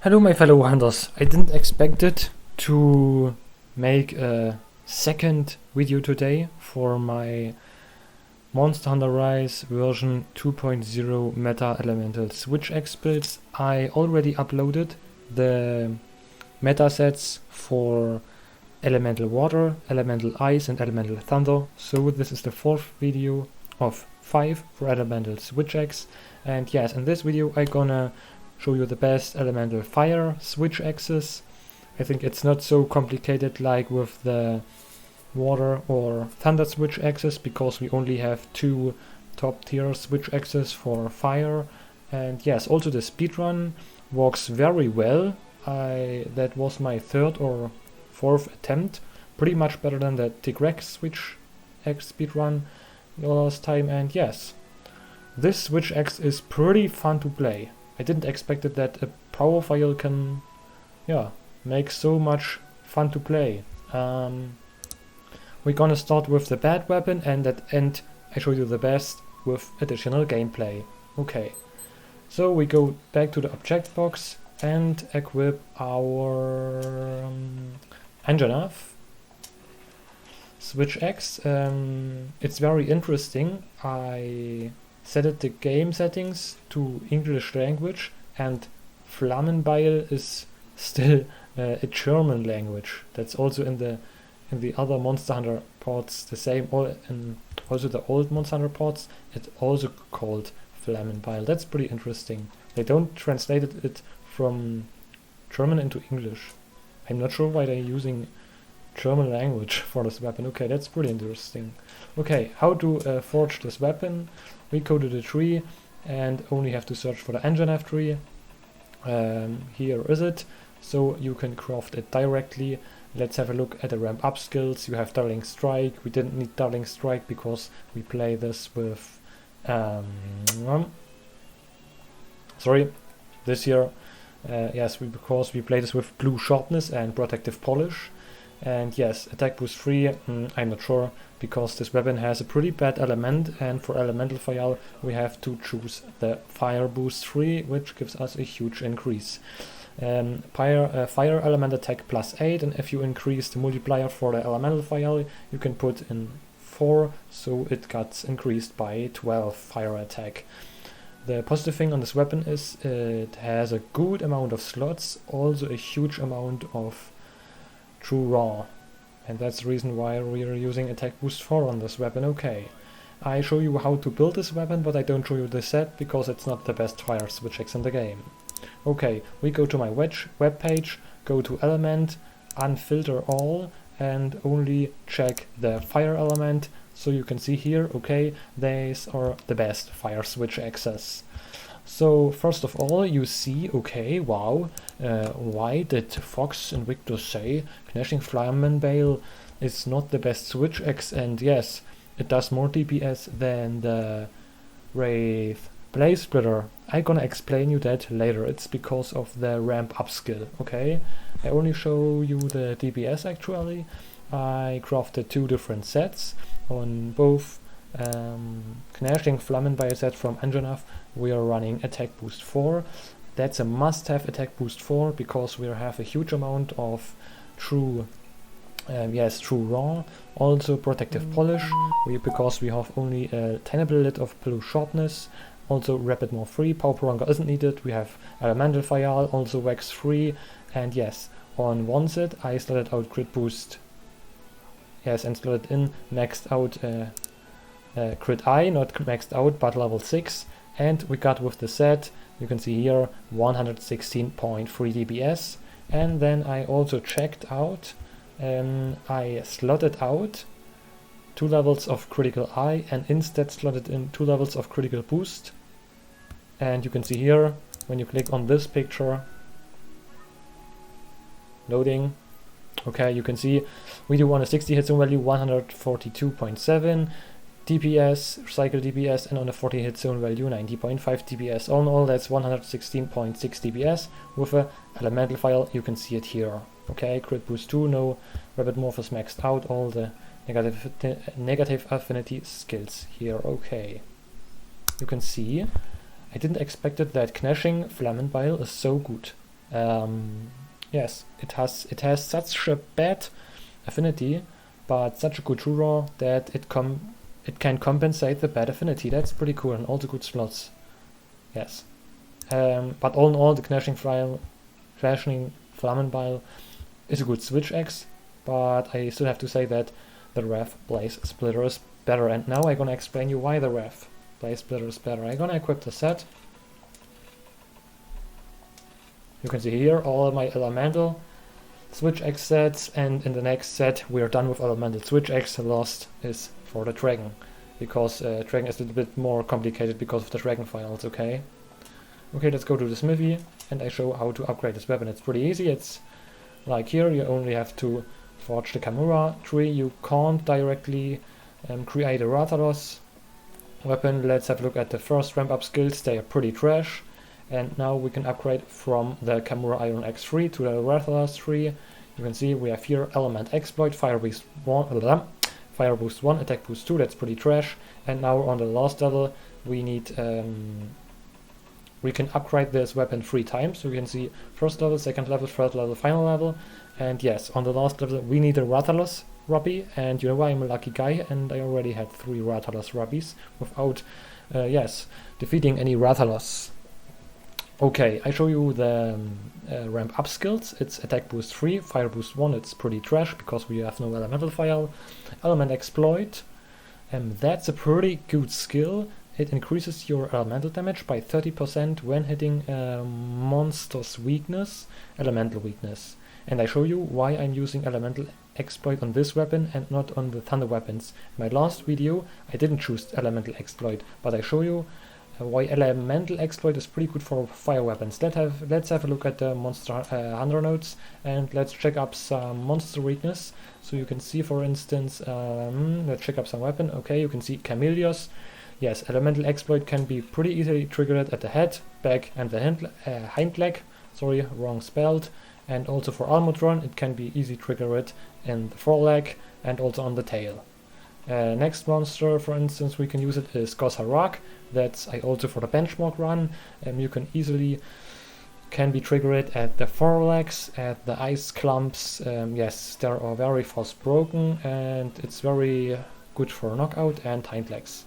Hello my fellow hunters, I didn't expect it to make a second video today for my Monster Hunter Rise version 2.0 Meta Elemental Switch X builds. I already uploaded the meta sets for Elemental Water, Elemental Ice and Elemental Thunder, so this is the fourth video of 5 for Elemental Switch X. And yes, in this video I'm gonna show you the best Elemental Fire Switch X's. I think it's not so complicated like with the Water or Thunder Switch X's, because we only have 2 top tier Switch X's for Fire. And yes, also the speedrun works very well. That was my 3rd or 4th attempt, pretty much better than the Tigrex Switch X speedrun last time. And yes, this Switch X is pretty fun to play. I didn't expect it that a power file can make so much fun to play. We're gonna start with the bad weapon, and at the end I show you the best with additional gameplay. Okay, so we go back to the object box and equip our Anjanath Switch X. It's very interesting. I set the game settings to English language, and Flammenbeil is still a German language. That's also in the other Monster Hunter ports the same. Also the old Monster Hunter ports, it's also called Flammenbeil. That's pretty interesting. They don't translate it from German into English. I'm not sure why they're using German language for this weapon. Okay, that's pretty interesting. Okay, how to forge this weapon? We go to the tree and only have to search for the Anjanath tree. Here is it. So you can craft it directly. Let's have a look at the ramp up skills. You have Darling Strike. We didn't need Darling Strike because we play this with this year. Because we play this with Blue Sharpness and Protective Polish. And yes, attack boost 3, I'm not sure, because this weapon has a pretty bad element, and for elemental fire we have to choose the fire boost 3, which gives us a huge increase. Fire element attack plus 8, and if you increase the multiplier for the elemental fire you can put in 4, so it gets increased by 12 fire attack. The positive thing on this weapon is it has a good amount of slots, also a huge amount of true raw, and that's the reason why we are using attack boost 4 on this weapon. Okay, I show you how to build this weapon, but I don't show you the set because it's not the best fire switch X in the game. Okay, we go to my web page, go to element, unfilter all, and only check the fire element, so you can see here, okay, these are the best fire switch X's. So first of all you see, okay, wow, why did Fox and Victor say Gnashing Flammenbeil is not the best Switch X? And yes, it does more DPS than the Rath Blaze Splitter. I'm gonna explain you that later. It's because of the ramp up skill, okay? I only show you the DPS actually. I crafted 2 different sets on both Gnashing Flammenbeil set from Anjanath. We are running attack boost 4. That's a must-have attack boost 4 because we have a huge amount of true raw. Also protective polish, because we have only a tiny bit of blue sharpness. Also rapid more 3, power prolonged isn't needed. We have elemental fire, also wax 3, and yes, on one set I slotted out crit boost. Yes, and slotted in maxed out crit I, not maxed out, but level 6. And we got with the set, you can see here, 116.3 dps. And then I also checked out, I slotted out 2 levels of critical I and instead slotted in 2 levels of critical boost. And you can see here, when you click on this picture, loading, okay, you can see we do 160 hit zone value, 142.7 DPS, cycle DPS, and on the 40 hit zone value 90.5 DPS. All in all, that's 116.6 DPS with a elemental file. You can see it here. Okay, crit boost 2, no rapid morph is maxed out, all the negative affinity skills here. Okay, you can see I didn't expect it that Gnashing Flammenbeil is so good. Yes, it has such a bad affinity, but such a good draw that it can compensate the bad affinity. That's pretty cool, and also good slots. Yes. But all in all, the Gnashing Flammenbeil is a good switch axe, but I still have to say that the Rath Blaze Splitter is better. And now I'm gonna explain you why the Rath Blaze Splitter is better. I'm gonna equip the set. You can see here all my elemental switch axe sets, and in the next set we are done with elemental switch axe. The last is for the dragon, because dragon is a little bit more complicated because of the dragon files. Okay, let's go to the smithy and I show how to upgrade this weapon. It's pretty easy. It's like here, you only have to forge the Kamura tree. You can't directly create a Rathalos weapon. Let's have a look at the first ramp up skills. They are pretty trash. And now we can upgrade from the Kamura Iron Axe 3 to the Rathalos 3. You can see we have here Element Exploit, Fire Boost 1, Attack Boost 2, that's pretty trash. And now on the last level we need, we can upgrade this weapon 3 times. So you can see first level, second level, third level, final level. And yes, on the last level we need a Rathalos Ruby, and you know I'm a lucky guy and I already had 3 Rathalos Rubies without, defeating any Rathalos. Okay, I show you the ramp up skills. It's Attack Boost 3, Fire Boost 1, it's pretty trash because we have no elemental file. Element Exploit, that's a pretty good skill. It increases your elemental damage by 30% when hitting monster's weakness, elemental weakness. And I show you why I'm using Elemental Exploit on this weapon and not on the thunder weapons. In my last video I didn't choose Elemental Exploit, but I show you why Elemental Exploit is pretty good for fire weapons. Let's have a look at the monster hunter notes and let's check up some monster weakness. So you can see, for instance, let's check up some weapon. Okay, you can see Camellios. Yes, Elemental Exploit can be pretty easily triggered at the head, back and the hind leg. Sorry, wrong spelled. And also for Almudron it can be easy triggered in the foreleg and also on the tail. Next monster, for instance, we can use it is Goss Harag. That's also for the benchmark run. You can easily be triggered at the forelegs, at the ice clumps. Yes, they are very fast broken and it's very good for knockout and hind legs.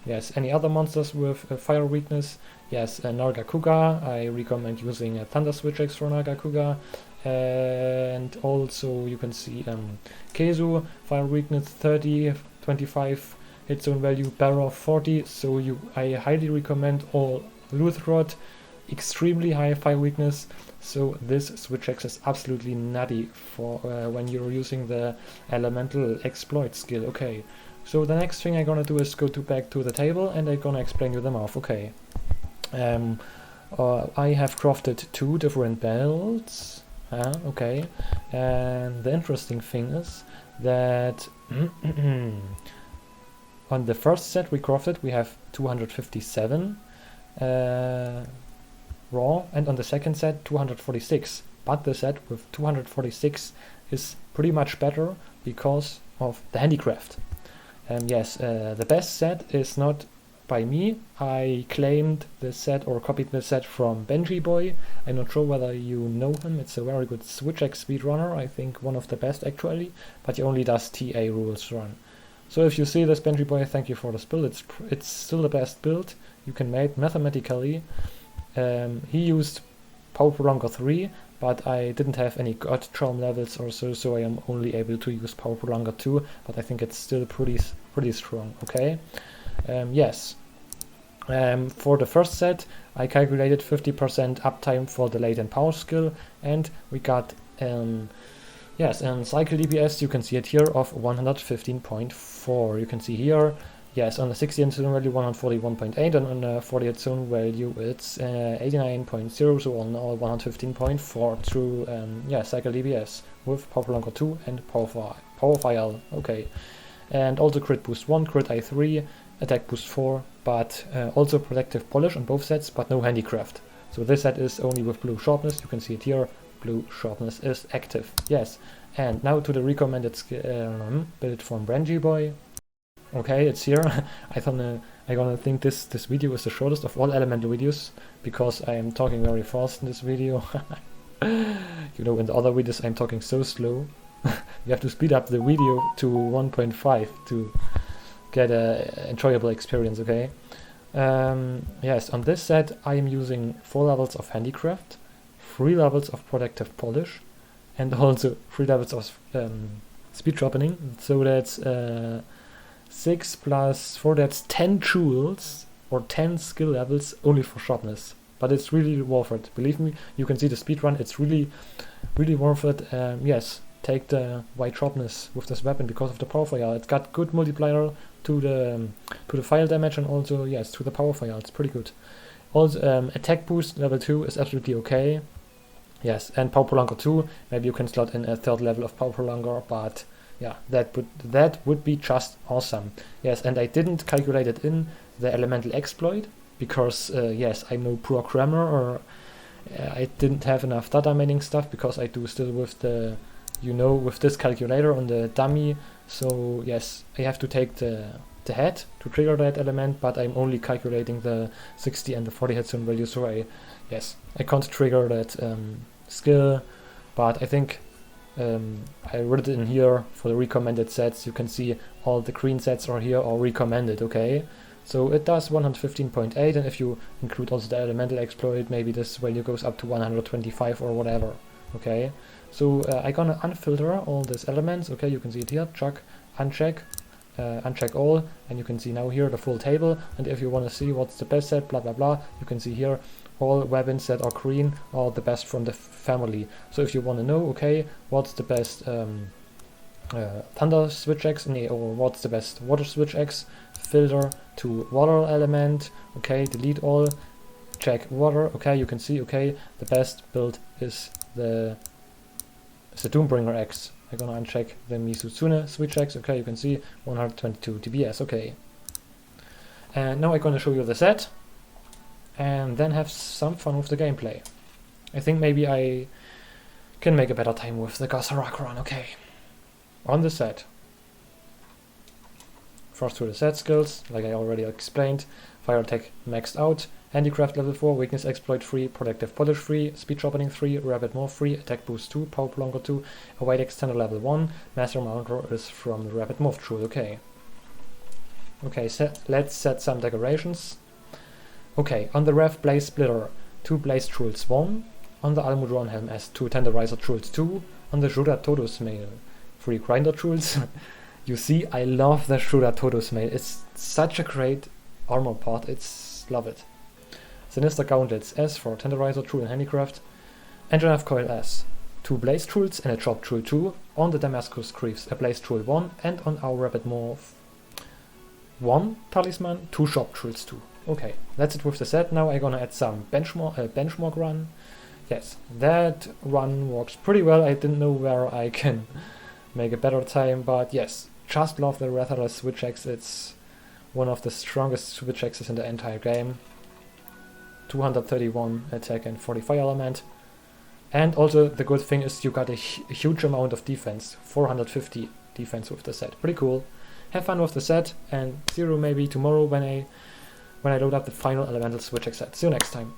Yes, any other monsters with fire weakness? Yes, Nargacuga. I recommend using a Thunder Switch Axe for Nargacuga. And also you can see Kezu, fire weakness 30, 25 hit zone value, barrel 40. So I highly recommend all Luthrod, extremely high fire weakness. So this switch axe is absolutely nutty for when you're using the Elemental Exploit skill. Okay, so the next thing I'm gonna do is go back to the table and I'm gonna explain you the Morph. Okay, I have crafted 2 different belts. Okay, and the interesting thing is that on the first set we crafted we have 257 raw, and on the second set 246, but the set with 246 is pretty much better because of the handicraft. Yes, the best set is not by me. I claimed the set or copied the set from Benji Boy. I'm not sure whether you know him. It's a very good switch axe speedrunner, I think one of the best actually, but he only does TA rules run. So if you see this Benji Boy, thank you for this build. It's still the best build you can make mathematically. He used Power Prolonger 3, but I didn't have any God Charm levels or so I am only able to use Power Prolonger 2, but I think it's still pretty strong. Okay. Yes, for the first set I calculated 50% uptime for the latent power skill, and we got yes, and cycle DPS, you can see it here, of 115.4. You can see here, yes, on the 60 hit zone value 141.8, and on the 40 hit zone value it's 89.0, so on all 115.4 through yeah, cycle DPS with Power Prolonger 2 and Power File. Okay, and also crit boost 1, crit I3, attack boost 4, but also protective polish on both sets, but no handicraft. So this set is only with blue sharpness. You can see it here, blue sharpness is active. Yes, and now to the recommended build from Benji Boy. Okay, it's here. I gonna think this video is the shortest of all elemental videos because I am talking very fast in this video. You know, in the other videos I'm talking so slow. You have to speed up the video to 1.5 to get a enjoyable experience, okay? Yes, on this set I am using 4 levels of handicraft, 3 levels of protective polish, and also 3 levels of speed sharpening. So that's 6 plus 4, that's 10 jewels or 10 skill levels only for sharpness. But it's really worth it. Believe me, you can see the speed run, it's really worth it. Yes, take the white sharpness with this weapon because of the power fire. It's got good multiplier to the fire damage and also, yes, to the power fire. It's pretty good. Also, attack boost level 2 is absolutely okay. Yes, and power prolonger 2. Maybe you can slot in a 3rd level of power prolonger, but yeah, that would be just awesome. Yes, and I didn't calculate it in the elemental exploit because yes, I'm no programmer, or I didn't have enough data mining stuff because I do still with the, you know, with this calculator on the dummy. So yes, I have to take the head to trigger that element, but I'm only calculating the 60 and the 40 headstone value, so I can't trigger that skill. But I think I wrote it in here for the recommended sets. You can see all the green sets are here or recommended, okay? So it does 115.8, and if you include also the elemental exploit, maybe this value goes up to 125 or whatever, okay? So I'm gonna unfilter all these elements, okay? You can see it here, check, uncheck, uncheck all, and you can see now here the full table. And if you want to see what's the best set, blah blah blah, you can see here all weapons that are green are the best from the family. So if you want to know, okay, what's the best thunder switch X or what's the best water switch X, filter to water element, okay, delete all, check water, okay, you can see, okay, the best build is the Doombringer X. I'm gonna uncheck the Misutsune switch X, okay, you can see 122 DPS, okay. And now I'm gonna show you the set and then have some fun with the gameplay. I think maybe I can make a better time with the Goss Harag run, okay. On the set. First to the set skills, like I already explained. Fire attack maxed out, handicraft level 4, weakness exploit 3, protective polish 3, speed sharpening 3, rapid morph 3, attack boost 2, power prolonger 2, a white extender level 1, master mounter is from the rapid morph jewel, okay. Okay, let's set some decorations. Okay, on the Rath blaze splitter, 2 blaze jewels 1, on the Almudron helm S, 2 tenderizer jewels 2, on the Jyuratodus mail, 3 grinder jewels. You see, I love the Jyuratodus mail. It's such a great armor part. Love it. Sinister Gauntlets S for Tenderizer Jewel and Handicraft. Anjanath Coil S. 2 Blaze Jewels and a Drop Jewel 2. On the Damascus Greaves, a Blaze Jewel 1. And on our Rapid Morph 1 Talisman, 2 Shop Jewels 2. Okay, that's it with the set. Now I'm gonna add some benchmark run. Yes, that run works pretty well. I didn't know where I can make a better time, but yes. Just love the Rathalos switch axe. It's one of the strongest switch axes in the entire game. 231 attack and 40 fire element. And also the good thing is you got a huge amount of defense. 450 defense with the set. Pretty cool. Have fun with the set and see you maybe tomorrow when I load up the final elemental switch axe set. See you next time.